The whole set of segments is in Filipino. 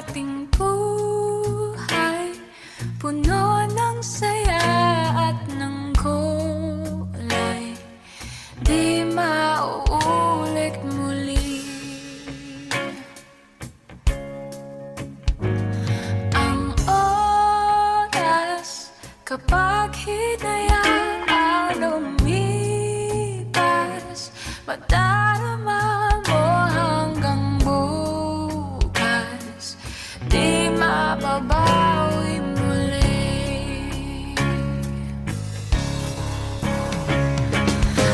ating buhay, puno ng saya at ng kulay, di mauulit muli. Ang oras kapag hinayaan lumipas, madarama mo hanggang bukas, di mababawi muli.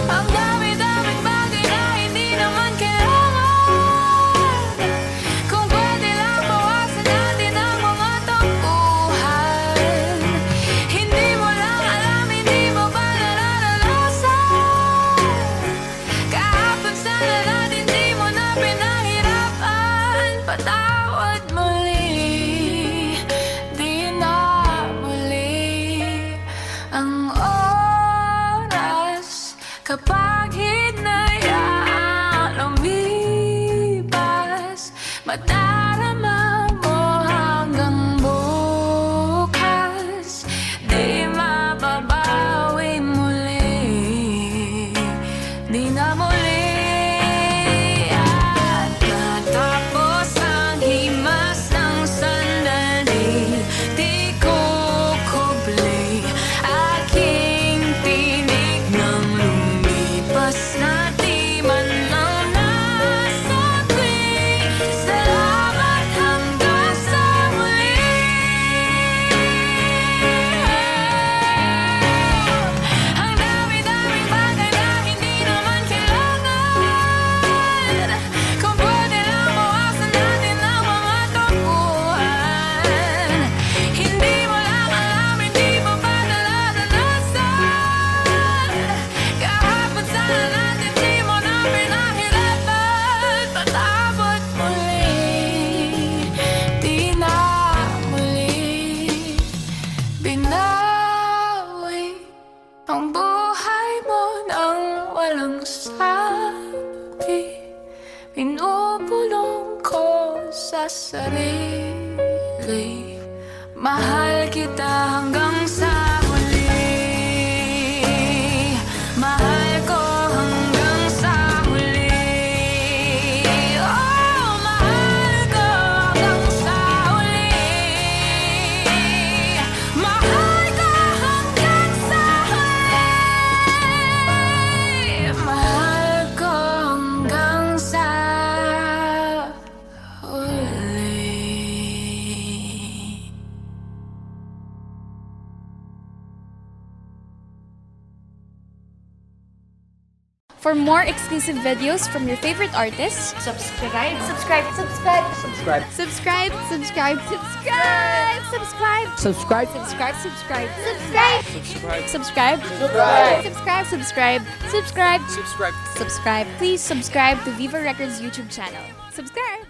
Ang dami-daming bagay na hindi naman kailangan, kung pwede lang bawasan natin ang mga tampuhan. Hindi mo lang alam, hindi mo ba nararanasan, kahapon sana natin di mo na pinahirapan. Patawad muli, di na muli. Ang oras kapag hinayaan lumipas, madarama mo hanggang bukas, di mababawi muli, di na muli. At matapos ang himas ng sandali, di kukubli aking tinig nang lumipas na di man lang nasabi. Salamat hanggang sa muli. Ang dami-daming bagay na hindi naman kailangan, kung pwede lang bawasan natin ang mga tampuhan. Hindi mo lang alam, hindi mo ba nararanasan, kahapon sana natin di mo na pinahirapan. Patawad muli, di na muli. Binawi ang buhay mo nang walang sabi, pinupulong ko sa sarili, mahal kita hanggang sa huli. Mahal ko hanggang sa huli. Oh, mahal ko hanggang sa huli. Mahal ko hanggang sa huli. Mahal ko hanggang sa huli. For more exclusive videos from your favorite artists, Subscribe. subscribe, subscribe, subscribe, subscribe, subscribe, subscribe, subscribe, Subscribe. subscribe, subscribe, subscribe, subscribe, subscribe, subscribe, subscribe, subscribe. Please subscribe to Viva Records YouTube channel. Subscribe.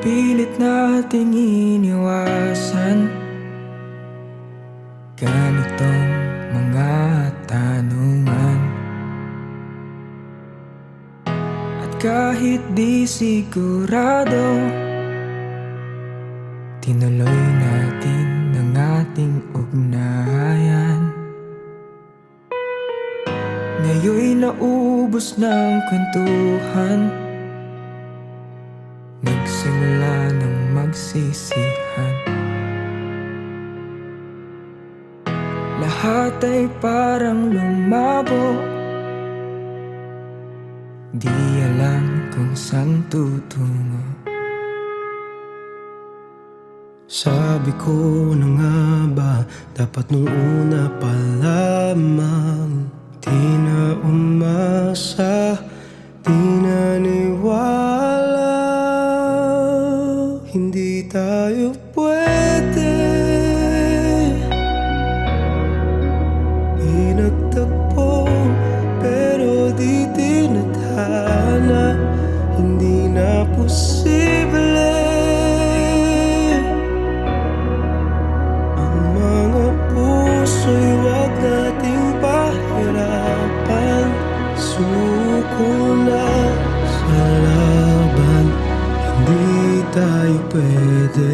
Pilit nating iniwasan ganitong mga tanungan, at kahit di sigurado, tinuloy natin ang ating ugnayan. Ngayon'y naubos ng kwentuhan, nagsimula ng magsisihan. Lahat ay parang lumabo, di alam kung saan tutungo. Sabi ko na nga ba, dapat nung una pa lamang Di na umasa, di naniwala, hindi tayo pwede. Pinagtagpo pero di tinadhana, hindi na posible. Ang mga puso'y wag nating pahirapan. Suko na sa laban, hindi tayo pwede.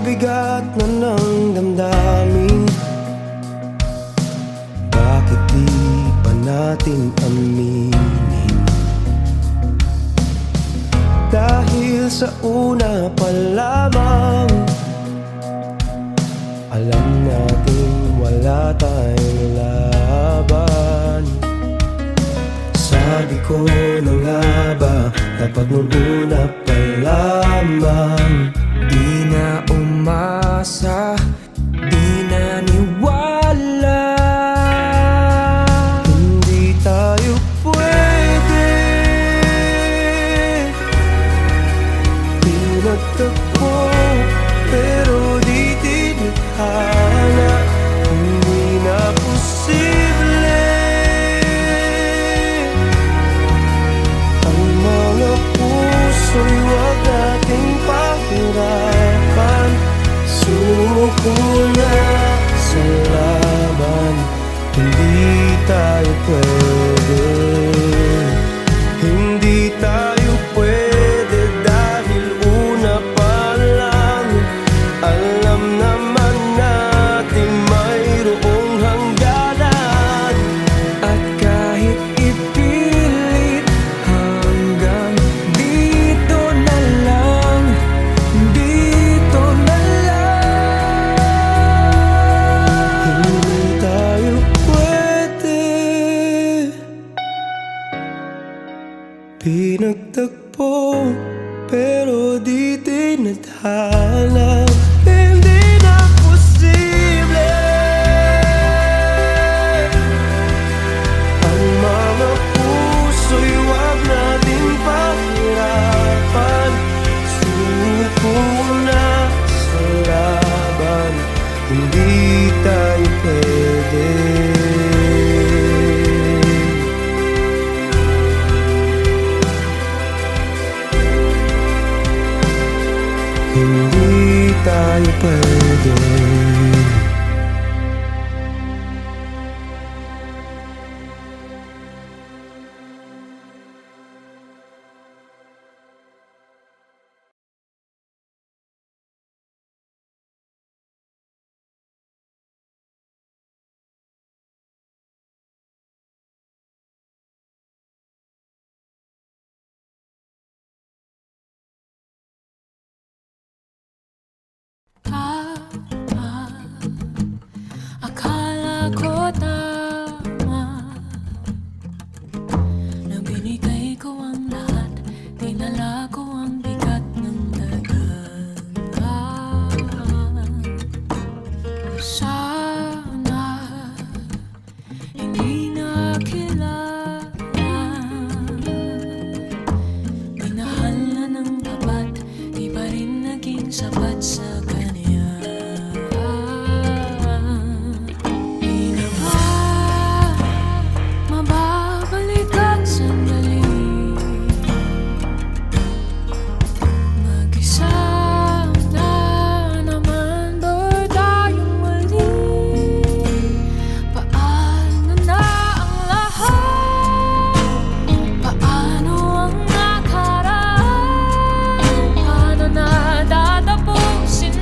Bigat na ng damdamin, bakit di pa natin aminin? Dahil sa una pa lamang, alam natin wala tayong laban. Sabi ko na nga ba, dapat nung una pa lamang. Di na umasa, di naniwala, hindi tayo pwede. Pinagtagpo pero di tinadhana, hindi na posible. Ang mga puso'y wag nating pahirapan. Suko na sa laban, hindi tayo pwede. Hindi tayo pwede dahil una pa lang, alam naman natin mayroong hangganan. at kahit ipilit hanggang dito na lang, dito na lang. Hindi tayo pwede. Pinagtagpo pero di tinadhana, hindi na posible. Ang mga puso'y wag nating pahirapan. Suko na sa laban, hindi tayo pwede. Hindi tayo pwede. Akala ko tama na binigay ko ang lahat, dinala ko ang bigat ng dagat. Sana hindi na kilala, minahal na ng tapat, di pa rin naging sapat sa kanya. Di na ba mababalik ang sandali? Mag-isa na naman ba tayong mali? Paano na ang lahat? Paano ang nakaraan? Paano na tatapusin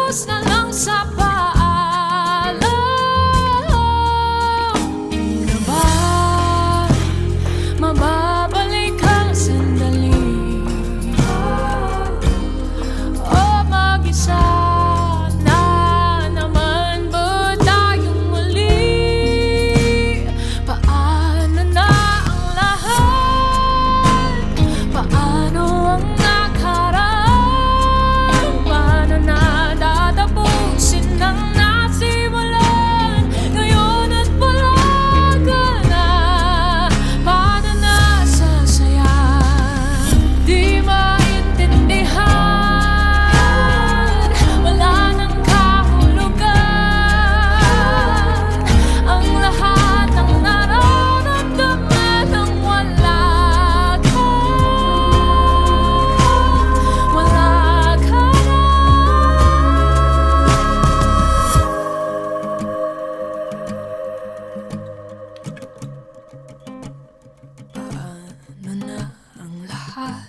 focus na lang sa paalam. Una ba mababalik ang sandali? O mag-isa na naman ba tayong muli? Paano na ang lahat? Paano ang nakaraan? Paano na tatapusin ang nasimulan? Ngayon at wala ka na. Paano na sasaya? Di maintindihan. Wala nang kahulugan. Ang lahat ng nararamdaman nang wala ka. Wala ka na. Paano na ang lahat?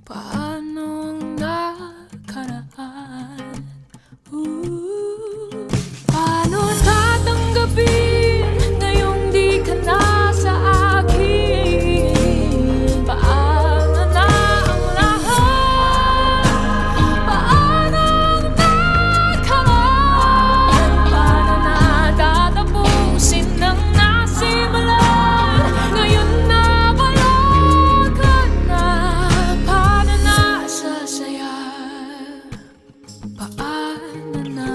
Paano ang nakaraan? Paano tatanggapin ngayong di ka na sa akin? Paano na ang lahat? Paano ang nakaraan? Paano na tatapusin ang nasimulan? Ngayon na wala ka na. Paano na sasaya? Paano na?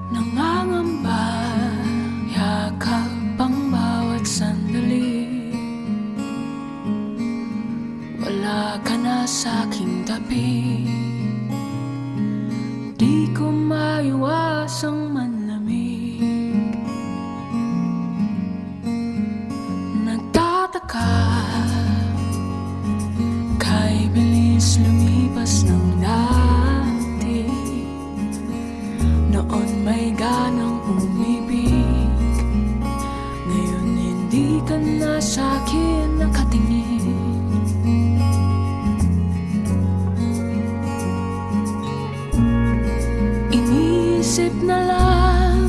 Nangangamba, yakap ang bawat sandali. Wala ka na sa aking tabi. Di ko maiwasang manlamig. Nagtataka, kay bilis lumipas ng dati. Noon may ganang umibig. Ngayon hindi ka na sa'kin nakatingin. Iniisip na lang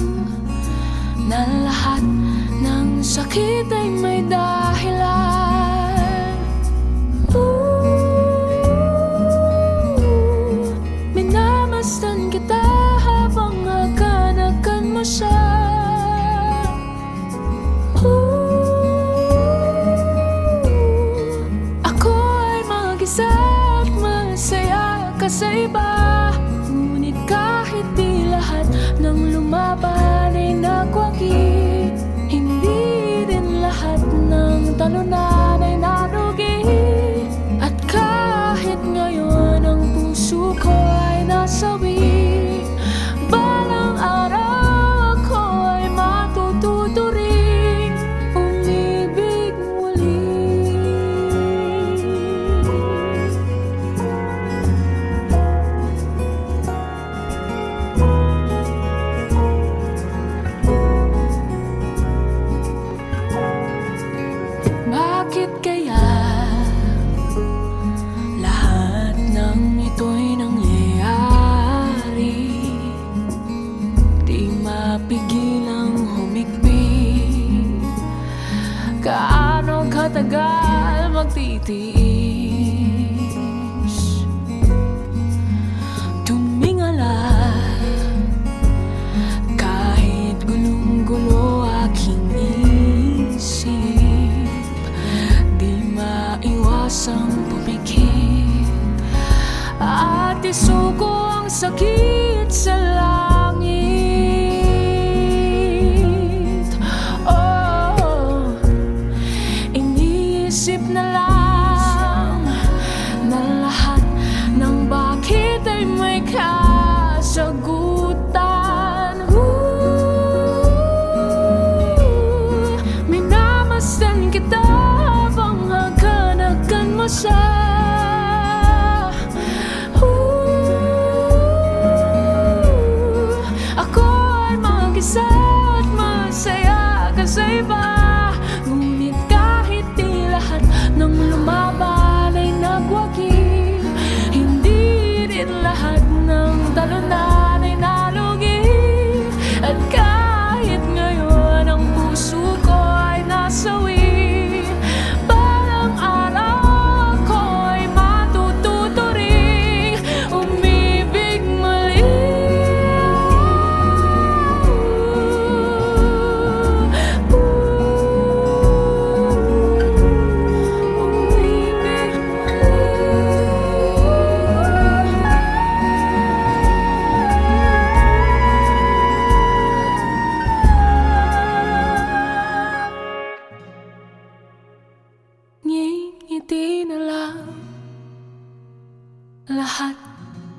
na lahat ng sakit ay may dahilan. Minamasdan kita habang aganakan mo siya. Ako ay mag-isa at masaya ka sa iba. Ngunit kahit di lahat ng lumaban ay nagwagi, hindi din lahat ng talunan ay narugi. At kahit ngayon ang puso ko ay nasawi, balang araw ako ay matututuring umibig muli. Bakit kaya lahat ng ito'y nangyayari? Di mapigilang humigpit. Gaano katagal magtitiis? Tumingala kahit gulong-gulo aking isip. Di maiwasang pumikit at isuko ang sakit sa langit. Oh, iniisip na lang na lahat ng bakit ay may kasagutan. Minamasdan kita bang haganagan mo siya. Ako ay mag-isa at masaya ka sa iba. Ngunit kahit di lahat ng lumaban ay nagwagi, hindi rin lahat ng talunan ay nalugi. At kahit ngayon ang puso ko ay nasawi, balang araw ako ay matututo ring umibig muli. Umibig ngiti na lang. Lahat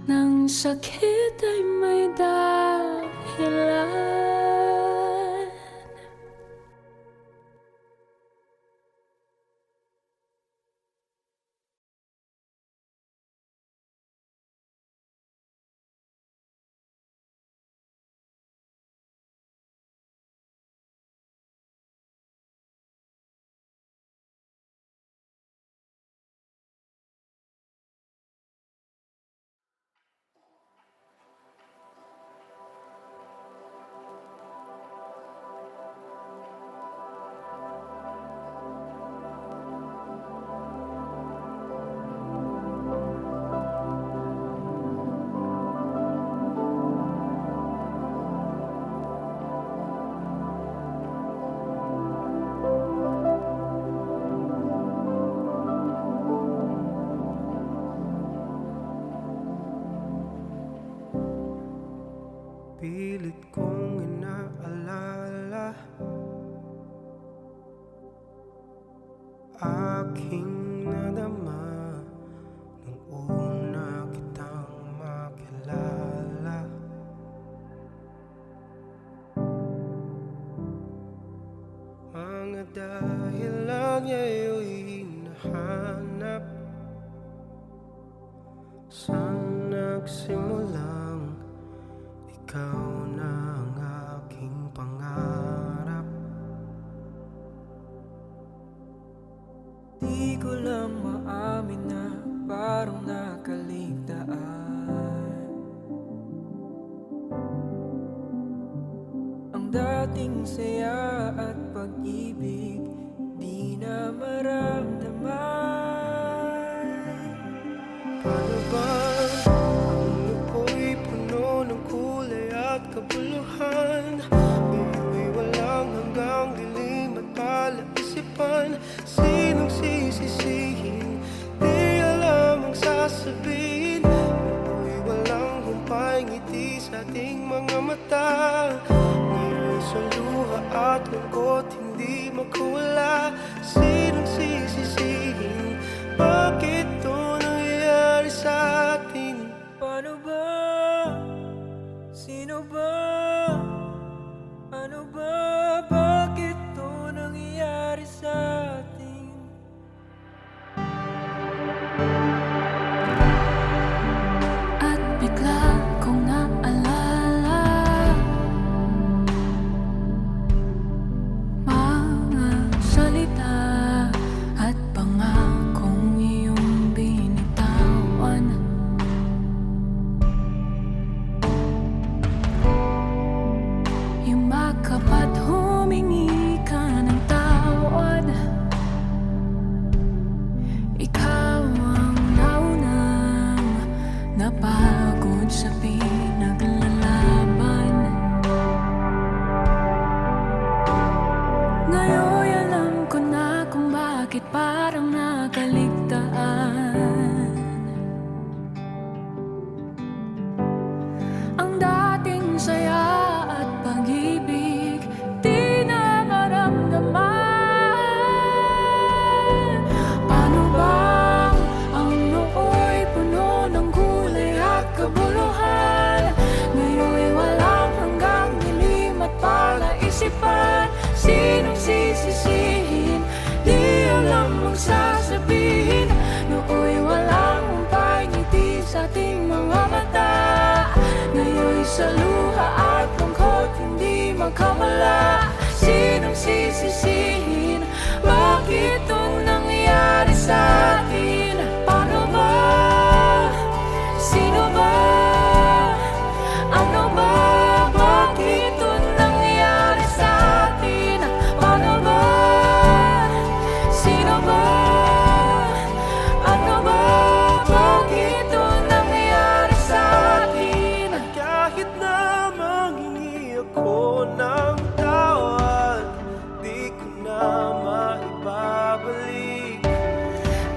ng sakit ay may dahilan. Pilit kong inaalala aking nadama nung una kitang makilala. Mga dahilan ngayon'y hinahanap saan nagsimulang ikaw na ang aking pangarap. Di ko lang maamin na parang nakaligtaan ang dating saya at pag-ibig di na maramdaman. Paano ba ang ako'y puno ng kulay at kabuluhan? Ngayon'y walang hanggang dilim at palaisipan. Sinong sisisihin? Di alam ang sasabihin. Ngayon'y walang humpay ngiti sa ating mga mata. Ngayon sa luha at lungkot hindi makawala. Sinong sisisihin? Bakit ito nangyayari sa atin? Paano ba? Sino ba? Ano ba? Bakit to nangyayari sa atin? At bigla kong naalala mga salita at pangakong iyong binitawan. Yumakap at humingi ka ng tawad. Ikaw ang naunang napagod sa pinaglalaban. Ngayon alam ko na kung bakit parang nakaligtaan. Ang dating saya at pag-ibig di na maramdaman. Paano ba ang nooy puno ng kulay at kabuluhan? Sinong sisisihin? Di alam ang sasabihin. Nooy walang umpay ngiti sa ating mga mata. Ngayon'y sa luha at lungkot hindi magkawala. Sinong sisisihin? Bakit itong nangyari sa atin? Paano ba? Sino ba? Ano ba? Bakit itong nangyari sa atin? Paano ba? Sino ba? Ano ba? Bakit itong nangyari sa atin? Kahit na manghingi ako ng tawad, di ko na maibabalik.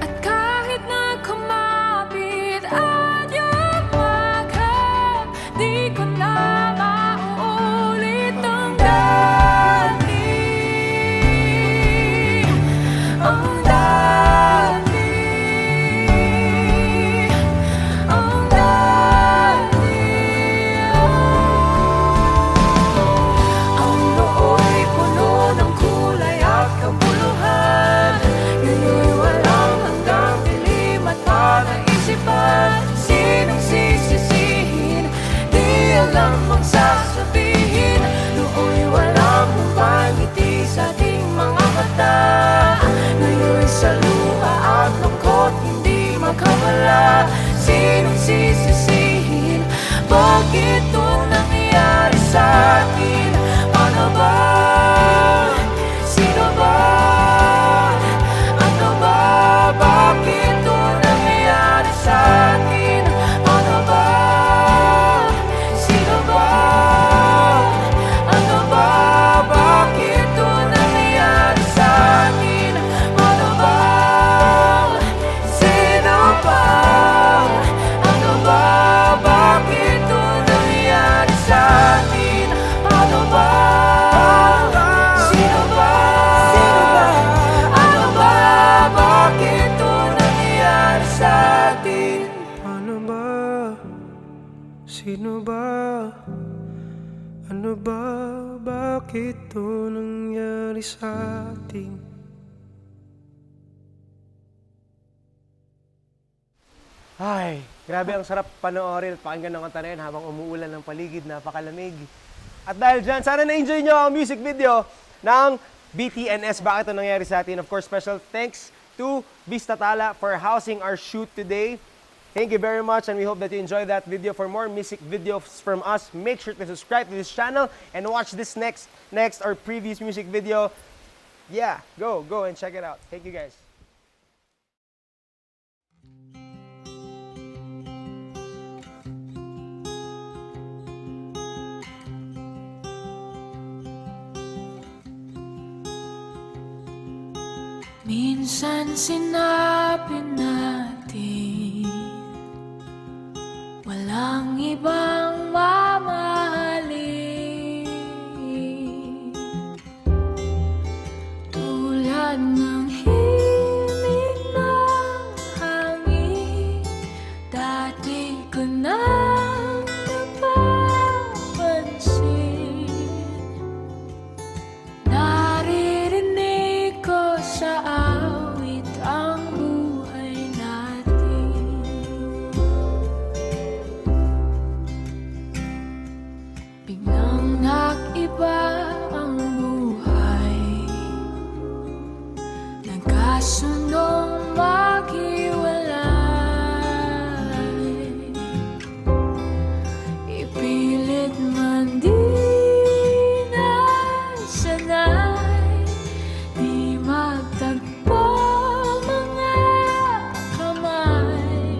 At kahit na kumapit at yumakap, di ko na mauulit ang dati. Ang dati. Ang dati. Ang nooy puno ng kulay at kabuluhan. Ngayon'y walang hanggang dilim at panaisipan. Sinong sisisihin? Di alam ang sasabihin. Nooy walang humangiti sa ating mga mata. Ngayon'y sa luha at lungkot hindi makawala. Sinong sisisihin? Bakit ito nangyari sa atin? Paano ba? Sino ba? Ano ba? Bakit ito nangyari sa atin? Paano ba? Sino ba? Ano ba? Bakit ito nangyari sa atin? Paano ba? Sino ba? Ano ba? Bakit ito nangyari sa atin? Paano ba? Sino ba? Ano ba? Bakit ito nangyari sa atin? Paano ba? Sino ba? Ano ba? Bakit ito nangyari sa atin? Ay, grabe ang sarap panoorin at pakinggan ng kanta na yun habang umuulan ng paligid, napakalamig. At dahil dyan, sana na-enjoy nyo ang music video ng BTNS, Bakit Ito Nangyari Sa Atin. Of course, special thanks to Vista Tala for housing our shoot today. Thank you very much and we hope that you enjoyed that video. For more music videos from us, make sure to subscribe to this channel and watch this next or previous music video. Yeah, go and check it out. Thank you guys. Minsan sinabi natin walang ibang mamahalin tulad ng himig ng hangin. Dati ko nang napapansin, naririnig ko sa awit ang buhay natin. Biglang nag-iba ang buhay, nagkasundong maghiwalay. Ipilit man di nasanay, di magtagpo mga kamay.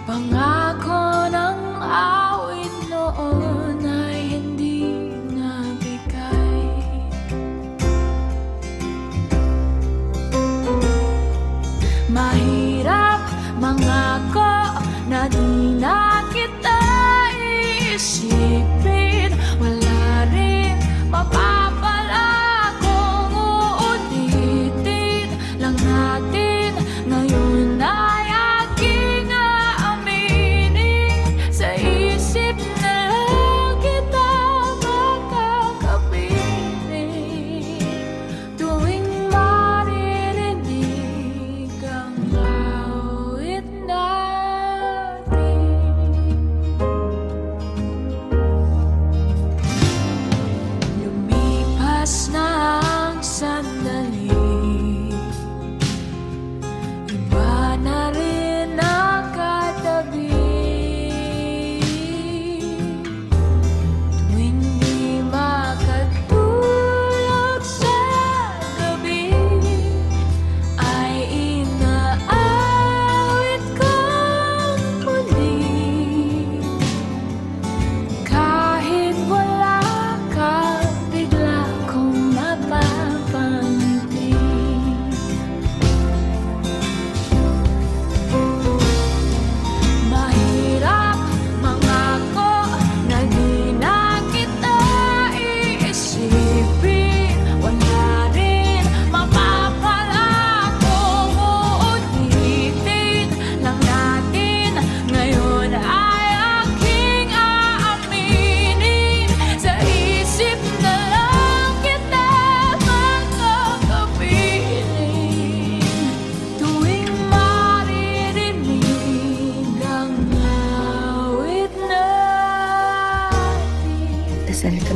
Pangako ng awit noon ay hindi nabigay. Mahirap mangako na di na kita iisipin. Wala rin mapapala kung uulitin lang natin. Ngayon ay aking aamin.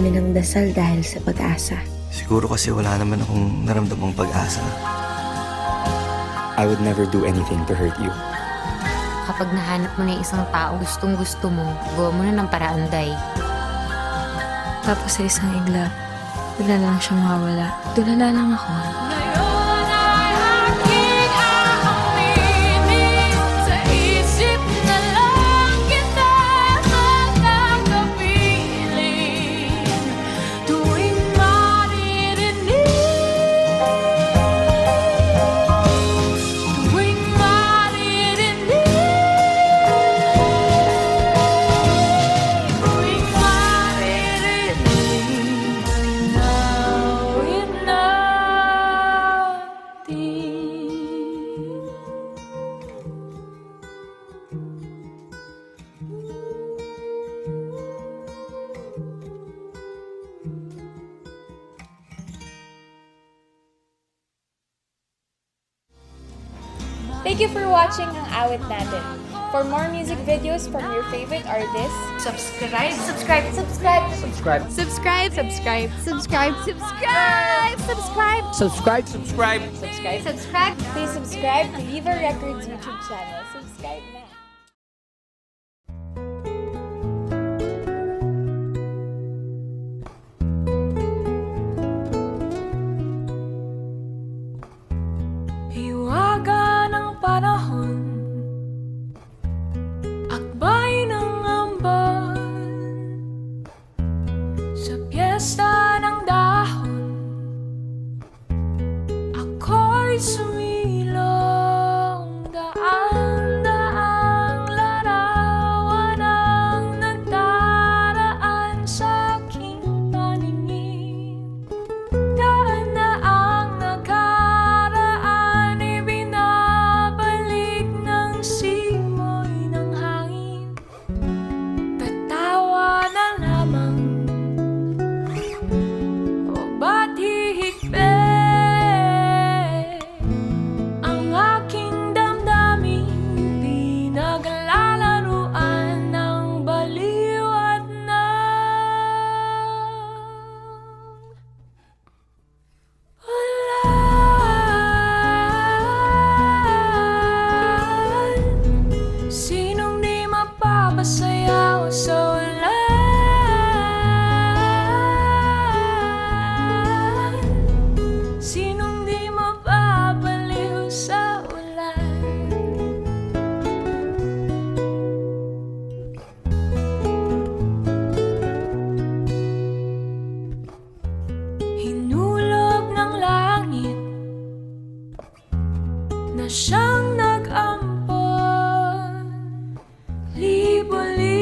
kami ng dasal dahil sa pag-asa. Siguro kasi wala naman akong naramdamang pag-asa. I would never do anything to hurt you. Kapag nahanap mo na yung isang tao gustong gusto mo, gawa mo na ng paraan, Day. Tapos sa isang igla, bigla lang siyang mawala. Tulala lang ako. Ngayon ay aking aaminin, sa isip na lang kita nakakapiling. Tuwing maririnig, tuwing maririnig, tuwing maririnig, linawin natin. Thank you for watching ang Awit Natin. For more music videos from your favorite artists, subscribe, subscribe, subscribe, subscribe, subscribe, subscribe, subscribe, subscribe, subscribe, Subscribe, subscribe. subscribe, subscribe. Please subscribe to Viva Records YouTube channel. Subscribe now. Hiwaga ng panahon, akbay ng ambon, sa piyesta ng dahon, ako'y sumilong, daan-daang larawan ang nagdaraan sa aking paningin. Daan na ang nakaraan, ibinabalik ng simoy ng hangin. Tatawa na lamang, o ba't hihigpit ang aking damdamin? Pinaglalaruan ng baliw at ulan. Sinong di mapapasayaw sa ulan? Sinong di mapapaliw sa ulan? Hinulog ng langit na siyang nag-ampon, libo-libo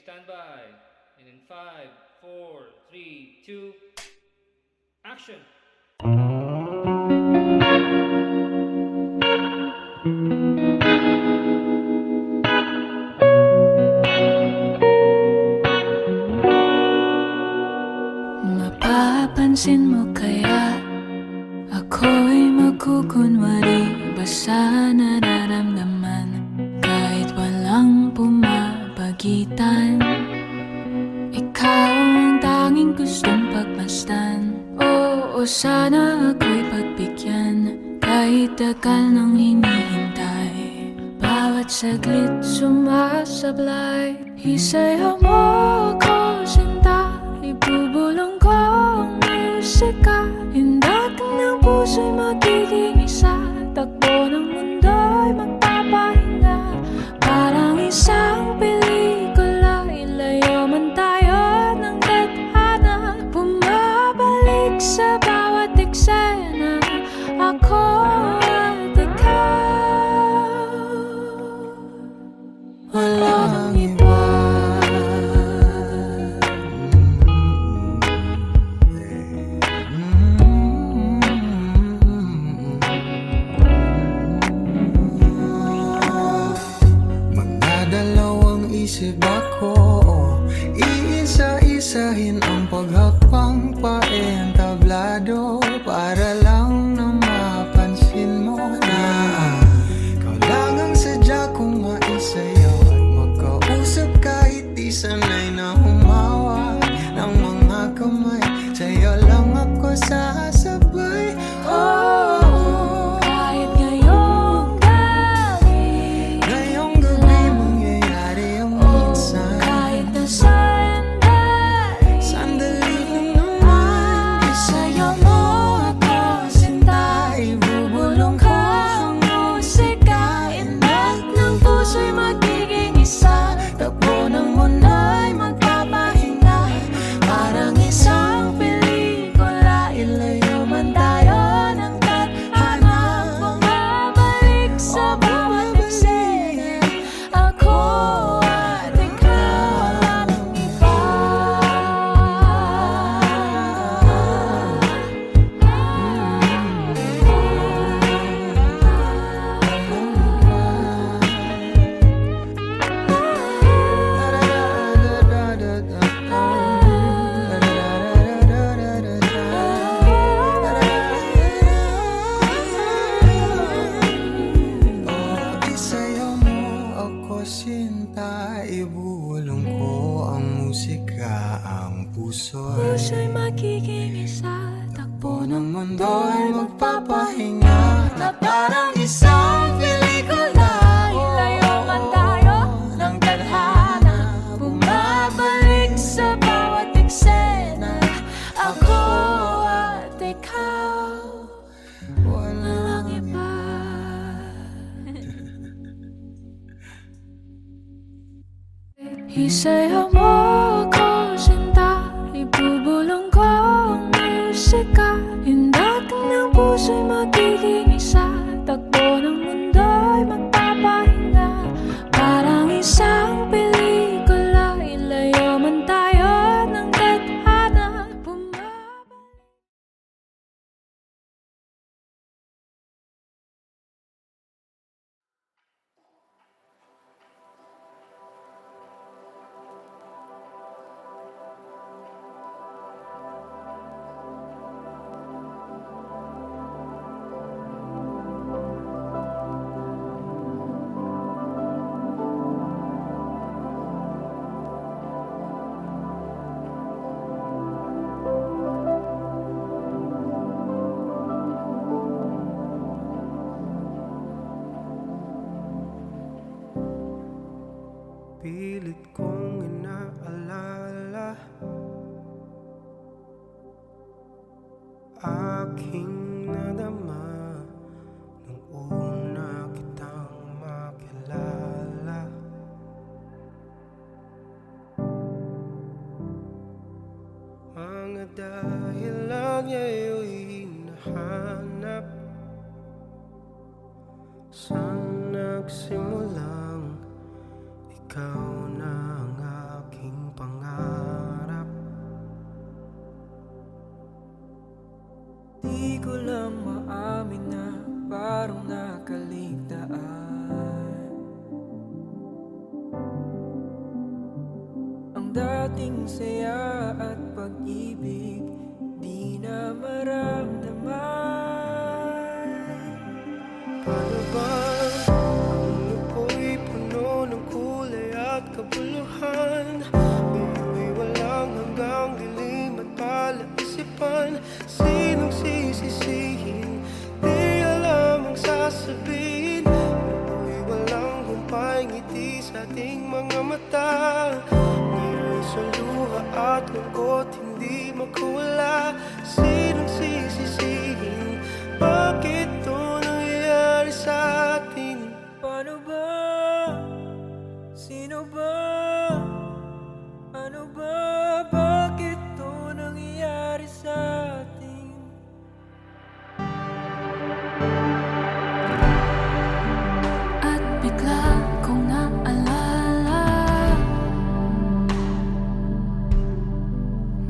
stand by. And in 5, 4, 3, 2, action! Mapapansin mo kaya ako'y magkukunwari ba sa nararamdaman kahit walang pumapagitan? Ikaw ang tanging gustong pagmasdan. Oo, sana ako'y pagbigyan kahit tagal nang hinihintay. Bawat saglit sumasablay. Isayaw mo ako, sinta. Ibubulong ko ang musika. Hindak ng puso'y magiging isa. Takbo ng mundo'y magpapahinga. Parang isang pelikula. Ilayo man tayo ng tadhana. Bumabalik sa bawat eksena. Ako at ikaw. Walang iba. Magdadalawang isip ako, iisa-isahin ang paghakbang paentablado para lang na mapansin mo na ikaw lang ang sadya kong maisayaw at magkausap kahit di sanay na humawak ng mga kamay. Sa'yo lang ako sasabay. Oh, Kahit ngayong gabi, ngayong gabi mangyayari ang minsan. kahit nasaan dahil Sandali lang naman, isayaw mo ako, sinta. ibubulong Ko ang musika. Indak ng puso'y magiging isa. Takbo ng mundo'y magpapahinga. Parang isang pelikula. Ilayo man tayo ng tadhana. Bumabalik sa bawat eksena. Ako at ikaw, walang iba. Isayaw mo ako sinta, ibulong ko ang musika, ang puso'y Puso'y magiging isa. Takbo ng mundo'y magpapahinga na parang isang pelikula. ilayo man tayo ng tadhana. Bumabalik sa bawat eksena. Ako at ikaw, walang iba. Isayaw mo ako, sinta. Ibubulong ko ang musika. Hindak ng puso'y magiging isa. Takbo ng mundo'y magpapahinga. Parang isang pelikula. Ilayo man tayo ng tadhana. Bumabalik. Pilit kong inaalala aking nadama nung una kitang makilala. Mga dahilan ngayon'y hinahanap. Saan nagsimulang ikaw na ang aking dating saya at pag-ibig di na maramdaman. Paano ba ang ako'y puno ng kulay at kabuluhan? Ngayon'y walang hanggang dilim at palaisipan. Sinong sisisihin? Di alam ang sasabihin. Ngayon'y walang humpay ngiti sa ating mga mata. Ngayon sa luha at lungkot hindi makawala. Sinong sisisihin? Bakit ito nangyayari sa atin? Paano ba? Sino ba? Ano ba? Bakit ito nangyayari sa atin? At bigla kong naalala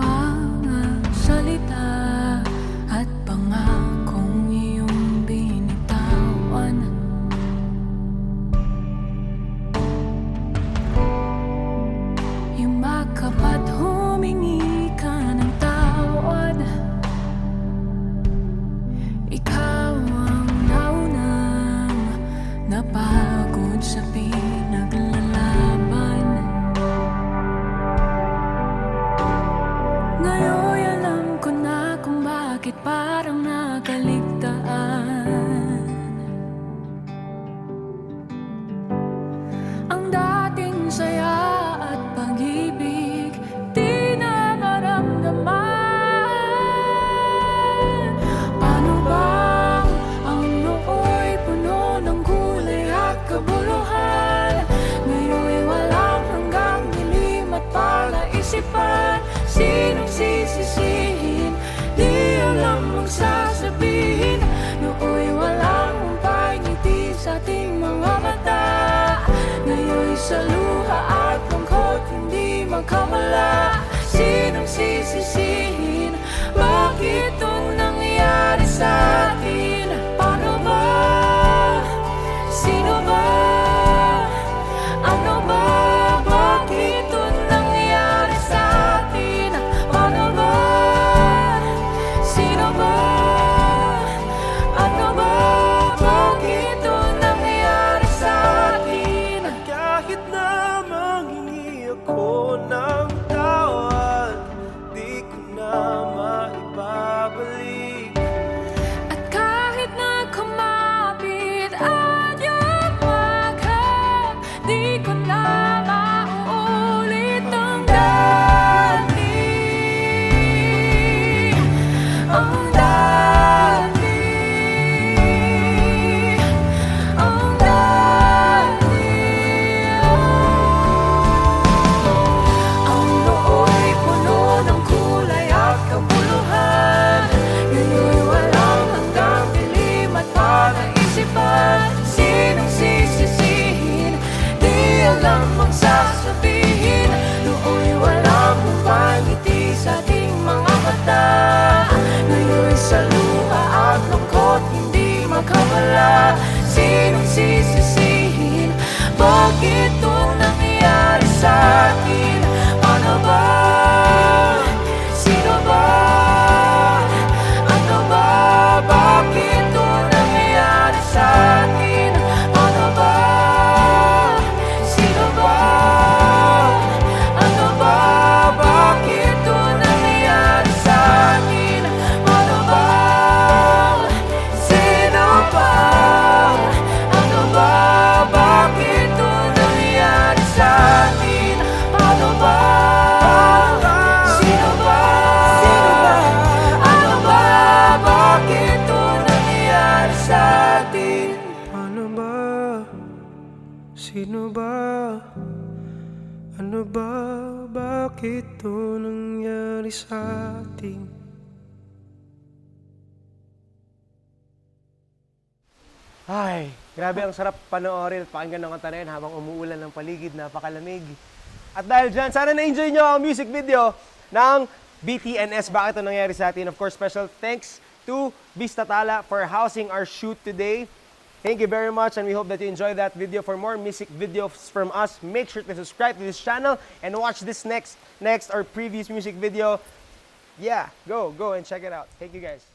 mga salita at pangakong iyong binitawan. Yumakap at humingi ka ng tawad. Ikaw ang naunang napagod sa pinaglalaban. Ngayon alam ko na kung bakit parang nakaligtaan. Ang dating saya at pag-ibig di na maramdaman. Paano bang ang nooy puno ng kulay at kabuluhan? Ngayon'y walang hanggang dilim at palaisipan. Sinong sisisihin? Di alam ang sasabihin. Nooy walang humpay ngiti sa ating mga mata. Ngayon'y sa luha at lungkot hindi magkamala. Sinong sisisihin? Bakit ito nangyayari sa atin? Paano ba? Sino ba? Ano ba? Bakit ito nangyayari sa atin? Paano ba? Sino ba? Ano ba? Bakit ito nangyayari sa atin? Kahit na manghingi ako ng tawad, di ko na maibabalik. At kahit na kumapit at yumaghap, di ko na mauulit ang dati. Ang dati. Ang dati. Ang nooy puno ng kulay at kabuluhan. Ngayon'y walang hanggang dilim at palaisipan. Sinong sisisihin? Di alam ang sasabihin. Nooy walang humpay ngiti sa ating mga mata. Ngayon'y sa luha at lungkot hindi makawala. Sinong sisisihin? Bakit ito nangyayari sa atin? Paano ba? Sino ba? Ano ba? Bakit ito nangyayari sa atin? Paano ba? Sino ba? Ano ba? Bakit ito nangyayari sa atin? Paano ba? Sino ba? Ano ba? Bakit ito nangyayari sa atin? Paano ba? Sino ba? Ano ba? Bakit ito nangyayari sa atin? Paano ba? Sino ba? Ano ba? Bakit ito nangyari sa atin? Ay, grabe ang sarap panoorin at pakinggan ng kanta na yun habang umuulan ng paligid, napakalamig. At dahil dyan, sana na-enjoy nyo ang music video ng BTNS, Bakit Ito Nangyari Sa Atin. Of course, special thanks to Vista Tala for housing our shoot today. Thank you very much, and we hope that you enjoyed that video. For more music videos from us, make sure to subscribe to this channel and watch this next or previous music video. Yeah, go and check it out. Thank you guys.